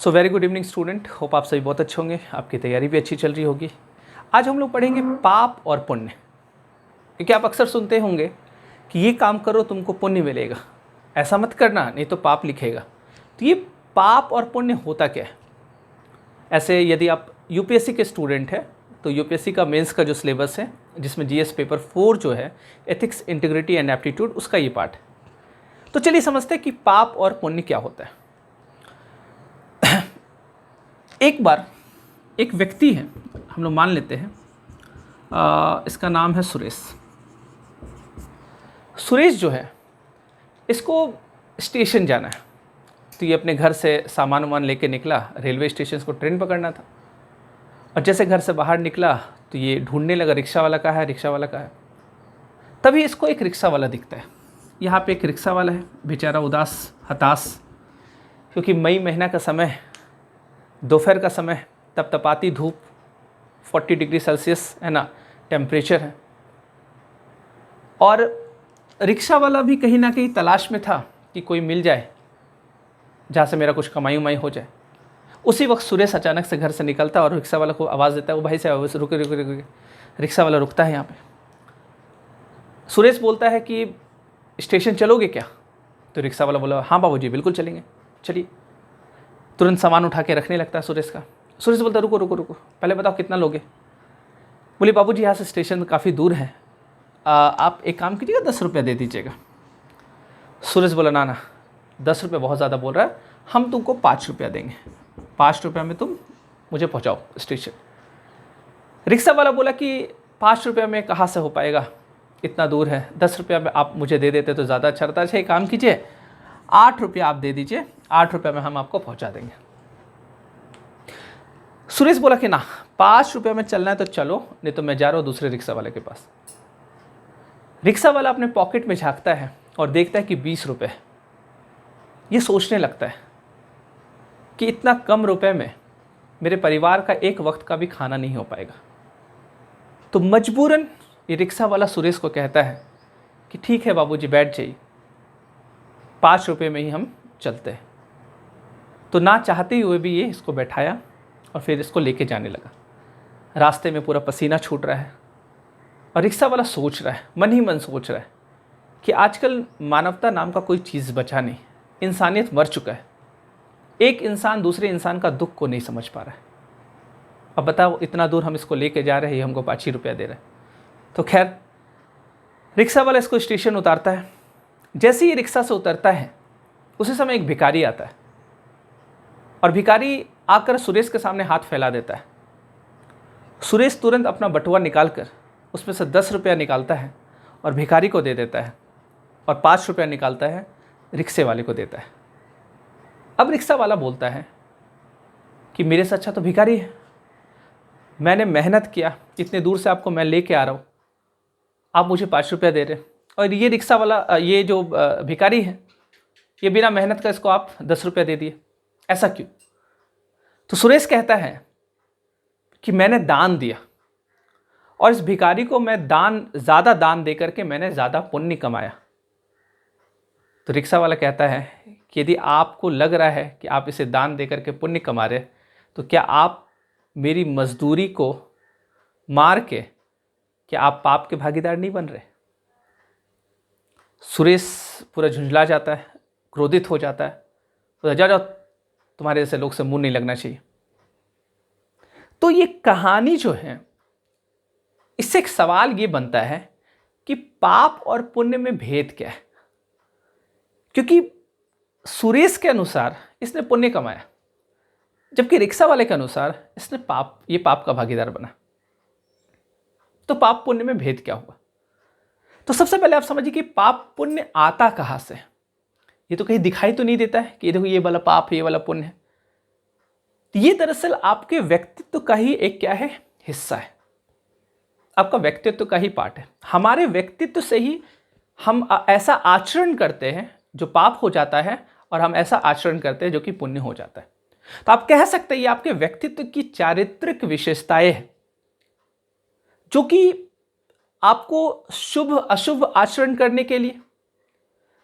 So very good evening student, hope आप सभी बहुत अच्छे होंगे, आपकी तैयारी भी अच्छी चल रही होगी। आज हम लोग पढ़ेंगे पाप और पुण्य। क्योंकि आप अक्सर सुनते होंगे कि ये काम करो तुमको पुण्य मिलेगा, ऐसा मत करना नहीं तो पाप लिखेगा। तो ये पाप और पुण्य होता क्या है? ऐसे यदि आप यूपीएससी के स्टूडेंट हैं तो यूपीएससी का मेंस का जो सिलेबस है, जिसमें जीएस पेपर 4 जो है एथिक्स, इंटीग्रिटी एंड एप्टीट्यूड, उसका ये पार्ट है। तो चलिए समझते हैं कि पाप और पुण्य क्या होता है। एक बार एक व्यक्ति है, हम लोग मान लेते हैं इसका नाम है सुरेश। सुरेश जो है इसको स्टेशन जाना है, तो ये अपने घर से सामान वामान लेके निकला, रेलवे स्टेशन को ट्रेन पकड़ना था। और जैसे घर से बाहर निकला तो ये ढूंढने लगा रिक्शा वाला कहाँ है, रिक्शा वाला कहाँ है। तभी इसको एक रिक्शा वाला दिखता है। यहाँ पे एक रिक्शा वाला है, बेचारा उदास हताश, क्योंकि मई महीना का समय, दोपहर का समय, तपतपाती धूप, 40 डिग्री सेल्सियस है ना टेम्परेचर है। और रिक्शा वाला भी कहीं ना कहीं तलाश में था कि कोई मिल जाए जहाँ से मेरा कुछ कमाई उमाई हो जाए। उसी वक्त सुरेश अचानक से घर से निकलता और रिक्शा वाला को आवाज़ देता है, वो भाई से रुके रुके रुके। रिक्शा वाला रुकता है यहाँ पे। सुरेश बोलता है कि स्टेशन चलोगे क्या? तो रिक्शा वाला बोला हाँ बाबूजी बिल्कुल चलेंगे, चलिए। तुरंत सामान उठा के रखने लगता है सुरेश का। सुरेश बोलता है रुको रुको रुको, पहले बताओ कितना लोगे? बोले बाबूजी यहाँ से स्टेशन काफ़ी दूर है, आप एक काम कीजिएगा 10 रुपये दे दीजिएगा। सुरेश बोला ना ना, 10 रुपये बहुत ज़्यादा बोल रहा है, हम तुमको 5 रुपया देंगे, 5 रुपये में तुम मुझे पहुँचाओ स्टेशन। रिक्शा वाला बोला कि 5 रुपये में कहाँ से हो पाएगा, इतना दूर है, 10 रुपया में आप मुझे दे देते तो ज़्यादा अच्छा रहता। अच्छा एक काम कीजिए, 8 रुपया आप दे दीजिए, 8 रुपये में हम आपको पहुँचा देंगे। सुरेश बोला कि ना, 5 रुपये में चलना है तो चलो, नहीं तो मैं जा रहा हूँ दूसरे रिक्शा वाले के पास। रिक्शा वाला अपने पॉकेट में झांकता है और देखता है कि 20 रुपये। ये सोचने लगता है कि इतना कम रुपए में मेरे परिवार का एक वक्त का भी खाना नहीं हो पाएगा। तो मजबूरन ये रिक्शा वाला सुरेश को कहता है कि ठीक है बाबूजी बैठ जाइए, 5 रुपये में ही हम चलते हैं। तो ना चाहते हुए भी ये इसको बैठाया और फिर इसको लेके जाने लगा। रास्ते में पूरा पसीना छूट रहा है और रिक्शा वाला सोच रहा है, मन ही मन सोच रहा है कि आजकल मानवता नाम का कोई चीज़ बचा नहीं, इंसानियत मर चुका है। एक इंसान दूसरे इंसान का दुख को नहीं समझ पा रहा है। अब बताओ, इतना दूर हम इसको लेके जा रहे हैं, हमको 5 ही रुपया दे रहे हैं। तो खैर रिक्शा वाला इसको स्टेशन उतारता है। जैसे ही रिक्शा से उतरता है उसी समय एक भिखारी आता है और भिखारी आकर सुरेश के सामने हाथ फैला देता है। सुरेश तुरंत अपना बटुआ निकालकर उसमें से 10 रुपया निकालता है और भिखारी को दे देता है और 5 रुपया निकालता है रिक्शे वाले को देता है। अब रिक्शा वाला बोलता है कि मेरे से अच्छा तो भिखारी है, मैंने मेहनत किया, इतने दूर से आपको मैं लेके आ रहा हूँ, आप मुझे 5 रुपया दे रहे हैं, और ये रिक्शा वाला, ये जो भिखारी है, ये बिना मेहनत का इसको आप 10 रुपया दे दिए, ऐसा क्यों? तो सुरेश कहता है कि मैंने दान दिया और इस भिखारी को मैं ज़्यादा दान दे करके मैंने ज़्यादा पुण्य कमाया। तो रिक्शा वाला कहता है कि यदि आपको लग रहा है कि आप इसे दान दे करके पुण्य कमा रहे, तो क्या आप मेरी मजदूरी को मार के क्या आप पाप के भागीदार नहीं बन रहे? सुरेश पूरा झुंझला जाता है, क्रोधित हो जाता है, तो जा जाओ, तुम्हारे जैसे लोग से मुंह नहीं लगना चाहिए। तो ये कहानी जो है, इससे एक सवाल ये बनता है कि पाप और पुण्य में भेद क्या है? क्योंकि सुरेश के अनुसार इसने पुण्य कमाया, जबकि रिक्शा वाले के अनुसार इसने पाप का भागीदार बना। तो पाप पुण्य में भेद क्या हुआ? तो सबसे पहले आप समझिए कि पाप पुण्य आता कहां से? ये तो कहीं दिखाई तो नहीं देता है कि देखो ये वाला पाप है, ये वाला पुण्य है। ये दरअसल आपके व्यक्तित्व का ही एक क्या है, हिस्सा है, आपका व्यक्तित्व का ही पार्ट है। हमारे व्यक्तित्व से ही हम ऐसा आचरण करते हैं जो पाप हो जाता है, और हम ऐसा आचरण करते हैं जो कि पुण्य हो जाता है। तो आप कह सकते हैं ये आपके व्यक्तित्व की चारित्रिक विशेषताएं हैं, जो कि आपको शुभ अशुभ आचरण करने के लिए,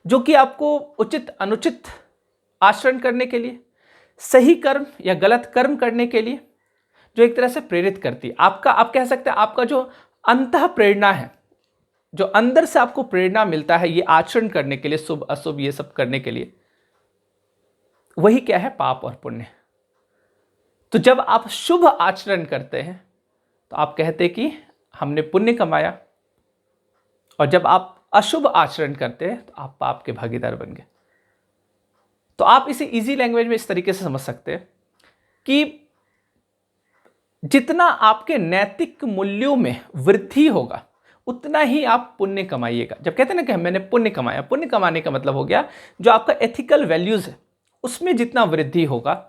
जो कि आपको उचित अनुचित आचरण करने के लिए, सही कर्म या गलत कर्म करने के लिए, जो एक तरह से प्रेरित करती है। आप कह सकते हैं आपका जो अंतः प्रेरणा है, जो अंदर से आपको प्रेरणा मिलता है ये आचरण करने के लिए, शुभ अशुभ ये सब करने के लिए, वही क्या है? पाप और पुण्य। तो जब आप शुभ आचरण करते हैं तो आप कहते कि हमने पुण्य कमाया, और जब आप अशुभ आचरण करते हैं तो आप पाप के भागीदार बन गए। तो आप इसे इजी लैंग्वेज में इस तरीके से समझ सकते हैं कि जितना आपके नैतिक मूल्यों में वृद्धि होगा उतना ही आप पुण्य कमाइएगा। जब कहते हैं ना कि मैंने पुण्य कमाया, पुण्य कमाने का मतलब हो गया जो आपका एथिकल वैल्यूज है उसमें जितना वृद्धि होगा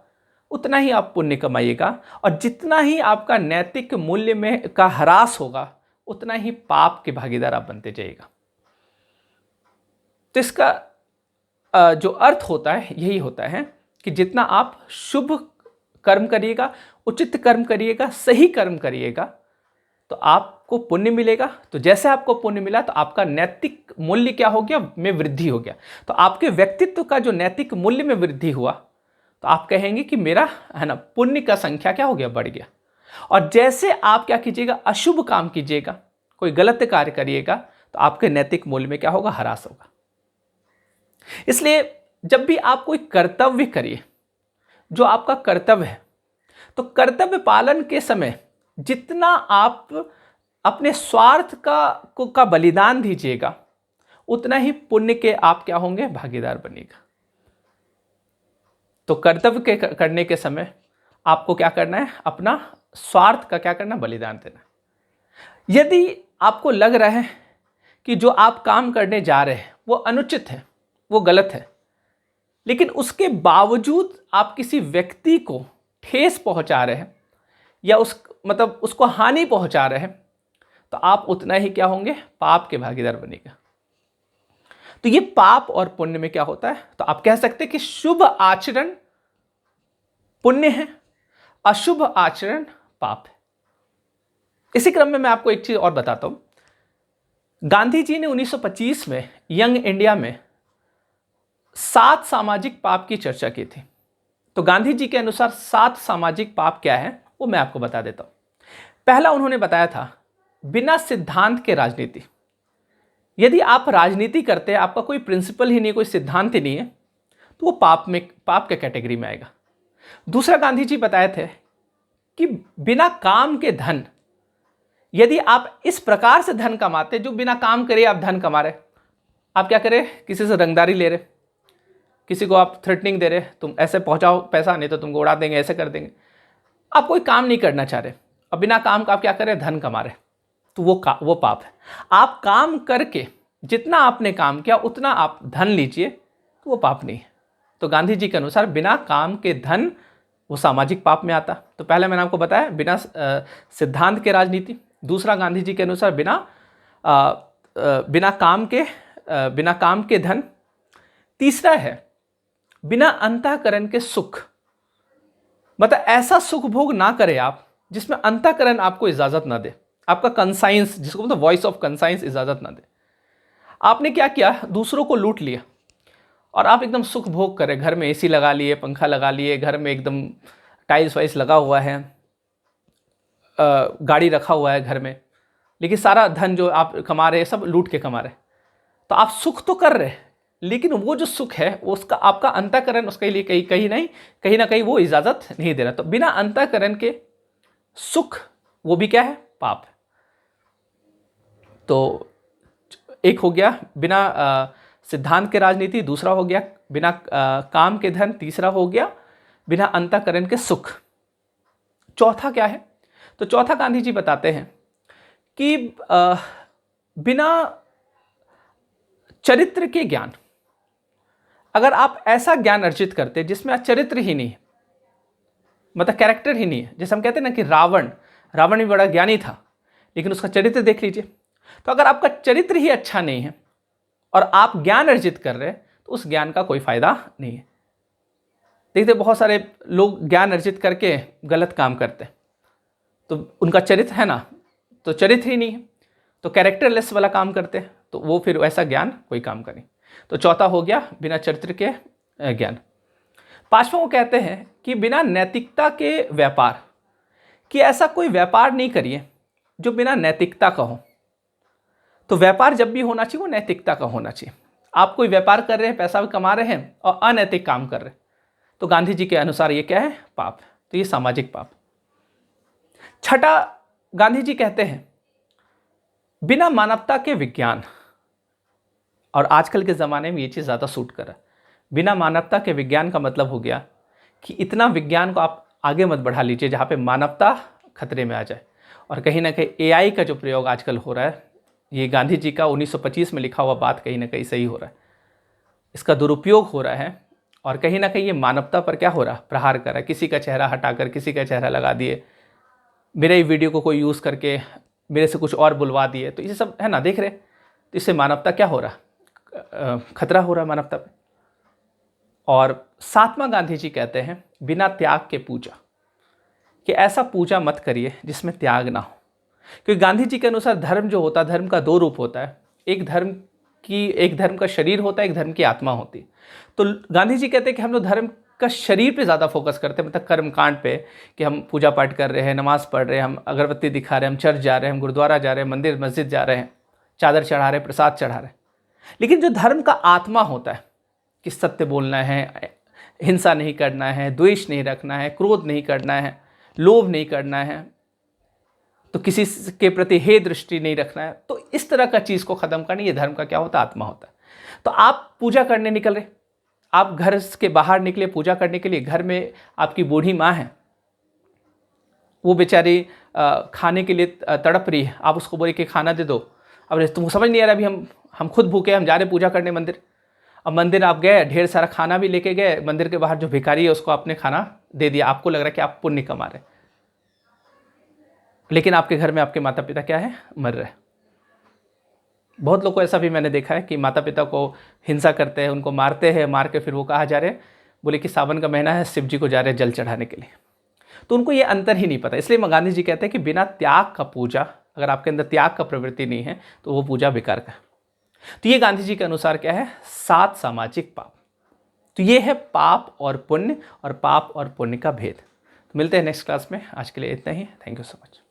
उतना ही आप पुण्य कमाइएगा, और जितना ही आपका नैतिक मूल्य में का ह्रास होगा उतना ही पाप के भागीदार आप बनते जाइएगा। तो इसका जो अर्थ होता है यही होता है कि जितना आप शुभ कर्म करिएगा, उचित कर्म करिएगा, सही कर्म करिएगा, तो आपको पुण्य मिलेगा। तो जैसे आपको पुण्य मिला तो आपका नैतिक मूल्य क्या हो गया? में वृद्धि हो गया। तो आपके व्यक्तित्व का जो नैतिक मूल्य में वृद्धि हुआ तो आप कहेंगे कि मेरा है ना पुण्य का संख्या क्या हो गया? बढ़ गया। और जैसे आप क्या कीजिएगा? अशुभ काम कीजिएगा, कोई गलत कार्य करिएगा, तो आपके नैतिक मूल्य में क्या होगा? ह्रास होगा। इसलिए जब भी आप कोई कर्तव्य करिए, जो आपका कर्तव्य है, तो कर्तव्य पालन के समय जितना आप अपने स्वार्थ का बलिदान दीजिएगा उतना ही पुण्य के आप क्या होंगे? भागीदार बनेगा। तो कर्तव्य करने के समय आपको क्या करना है? अपना स्वार्थ का क्या करना? बलिदान देना। यदि आपको लग रहा है कि जो आप काम करने जा रहे हैं वो अनुचित है, वो गलत है, लेकिन उसके बावजूद आप किसी व्यक्ति को ठेस पहुंचा रहे हैं या उसको हानि पहुंचा रहे हैं, तो आप उतना ही क्या होंगे? पाप के भागीदार बनेगा। तो ये पाप और पुण्य में क्या होता है? तो आप कह सकते हैं कि शुभ आचरण पुण्य है, अशुभ आचरण पाप है। इसी क्रम में मैं आपको एक चीज और बताता हूं। गांधी जी ने 1925 में यंग इंडिया में 7 सामाजिक पाप की चर्चा की थी। तो गांधी जी के अनुसार 7 सामाजिक पाप क्या है वो मैं आपको बता देता हूं। पहला उन्होंने बताया था बिना सिद्धांत के राजनीति। यदि आप राजनीति करते हैं, आपका कोई प्रिंसिपल ही नहीं, कोई सिद्धांत ही नहीं है, तो वो पाप के कैटेगरी में आएगा। दूसरा गांधी जी बताए थे कि बिना काम के धन, यदि आप इस प्रकार से धन कमाते, जो बिना काम करे आप धन कमा रहे, आप क्या करें? किसी से रंगदारी ले रहे, किसी को आप थ्रेटनिंग दे रहे, तुम ऐसे पहुंचाओ पैसा नहीं तो तुमको उड़ा देंगे, ऐसे कर देंगे। आप कोई काम नहीं करना चाह रहे और बिना काम का आप क्या करें? धन कमा रहे, तो वो पाप है। आप काम करके जितना आपने काम किया उतना आप धन लीजिए, तो वो पाप नहीं है। तो गांधी जी के अनुसार बिना काम के धन वो सामाजिक पाप में आता। तो पहले मैंने आपको बताया बिना सिद्धांत के राजनीति। दूसरा गांधी जी के अनुसार बिना काम के धन। तीसरा है बिना अंतःकरण के सुख। मतलब ऐसा सुख भोग ना करें आप जिसमें अंतःकरण आपको इजाजत ना दे, आपका कंसाइंस, जिसको मतलब वॉइस ऑफ कंसाइंस, इजाजत ना दे। आपने क्या किया? दूसरों को लूट लिया और आप एकदम सुख भोग करें, घर में एसी लगा लिए, पंखा लगा लिए, घर में एकदम टाइल्स वाइल्स लगा हुआ है, गाड़ी रखा हुआ है घर में, लेकिन सारा धन जो आप कमा रहे हैं सब लूट के कमा रहे। तो आप सुख तो कर रहे, लेकिन वो जो सुख है वो उसका आपका अंतःकरण उसके लिए कहीं ना कहीं वो इजाजत नहीं दे रहा। तो बिना अंतःकरण के सुख वो भी क्या है? पाप है। तो एक हो गया बिना सिद्धांत के राजनीति, दूसरा हो गया बिना काम के धन, तीसरा हो गया बिना अंतःकरण के सुख। चौथा क्या है? तो चौथा गांधी जी बताते हैं कि बिना चरित्र के ज्ञान, अगर आप ऐसा ज्ञान अर्जित करते जिसमें चरित्र ही नहीं है, मतलब कैरेक्टर ही नहीं है, जैसे हम कहते हैं ना कि रावण भी बड़ा ज्ञानी था लेकिन उसका चरित्र देख लीजिए। तो अगर आपका चरित्र ही अच्छा नहीं है और आप ज्ञान अर्जित कर रहे हैं तो उस ज्ञान का कोई फायदा नहीं है। देखते बहुत सारे लोग ज्ञान अर्जित करके गलत काम करते हैं, तो उनका चरित्र है ना, तो चरित्र ही नहीं है, तो कैरेक्टरलेस वाला काम करते हैं, तो वो फिर ऐसा ज्ञान कोई काम का नहीं। तो चौथा हो गया बिना चरित्र के ज्ञान। पांचवा वो कहते हैं कि बिना नैतिकता के व्यापार, कि ऐसा कोई व्यापार नहीं करिए जो बिना नैतिकता का हो। तो व्यापार जब भी होना चाहिए वो नैतिकता का होना चाहिए। आप कोई व्यापार कर रहे हैं, पैसा भी कमा रहे हैं और अनैतिक काम कर रहे हैं, तो गांधी जी के अनुसार ये क्या है? पाप। तो ये सामाजिक पाप। छठा, गांधी जी कहते हैं बिना मानवता के विज्ञान, और आजकल के ज़माने में ये चीज़ ज़्यादा सूट कर रहा है। बिना मानवता के विज्ञान का मतलब हो गया कि इतना विज्ञान को आप आगे मत बढ़ा लीजिए जहाँ पे मानवता खतरे में आ जाए। और कहीं ना कहीं एआई का जो प्रयोग आजकल हो रहा है, ये गांधी जी का 1925 में लिखा हुआ बात कहीं ना कहीं सही हो रहा है। इसका दुरुपयोग हो रहा है और कहीं ना कहीं ये मानवता पर क्या हो रहा है? प्रहार कर रहा है। किसी का चेहरा हटाकर किसी का चेहरा लगा दिए, मेरे ही वीडियो को कोई यूज़ करके मेरे से कुछ और बुलवा दिए, तो ये सब है ना, देख रहे। तो इससे मानवता क्या हो रहा? खतरा हो रहा है मानवता पे। और सातवां, गांधी जी कहते हैं बिना त्याग के पूजा, कि ऐसा पूजा मत करिए जिसमें त्याग ना हो। क्योंकि गांधी जी के अनुसार धर्म जो होता है, धर्म का दो रूप होता है। एक धर्म का शरीर होता है, एक धर्म की आत्मा होती है। तो गांधी जी कहते हैं कि हम लोग धर्म का शरीर पे ज़्यादा फोकस करते हैं, मतलब कर्मकांड पे, कि हम पूजा पाठ कर रहे हैं, नमाज पढ़ रहे हैं, हम अगरबत्ती दिखा रहे हैं, हम चर्च जा रहे हैं, हम गुरुद्वारा जा रहे हैं, मंदिर मस्जिद जा रहे हैं, चादर चढ़ा रहे हैं, प्रसाद चढ़ा रहे हैं। लेकिन जो धर्म का आत्मा होता है कि सत्य बोलना है, हिंसा नहीं करना है, द्वेष नहीं रखना है, क्रोध नहीं करना है, लोभ नहीं करना है, तो किसी के प्रति हे दृष्टि नहीं रखना है, तो इस तरह का चीज़ को ख़त्म करना, ये धर्म का क्या होता है? आत्मा होता है। तो आप पूजा करने निकल रहे, आप घर के बाहर निकले पूजा करने के लिए, घर में आपकी बूढ़ी माँ है, वो बेचारी खाने के लिए तड़प रही है, आप उसको बोले कि खाना दे दो। अब तुमको समझ नहीं आ रहा, अभी हम खुद भूखे, हम जा रहे पूजा करने मंदिर। अब मंदिर आप गए, ढेर सारा खाना भी लेके गए, मंदिर के बाहर जो भिखारी है उसको आपने खाना दे दिया, आपको लग रहा है कि आप पुण्य कमा रहे, लेकिन आपके घर में आपके माता पिता क्या है? मर रहे। बहुत लोग को ऐसा भी मैंने देखा है कि माता पिता को हिंसा करते हैं, उनको मारते हैं, मार के फिर वो कहाँ जा रहे हैं? बोले कि सावन का महीना है, शिव जी को जा रहे हैं जल चढ़ाने के लिए। तो उनको ये अंतर ही नहीं पता। इसलिए गांधी जी कहते हैं कि बिना त्याग का पूजा, अगर आपके अंदर त्याग का प्रवृत्ति नहीं है तो वो पूजा बेकार का। तो ये गांधी जी के अनुसार क्या है? 7 सामाजिक पाप। तो ये है पाप और पुण्य, और पाप और पुण्य का भेद। तो मिलते हैं नेक्स्ट क्लास में। आज के लिए इतना ही। Thank you so much.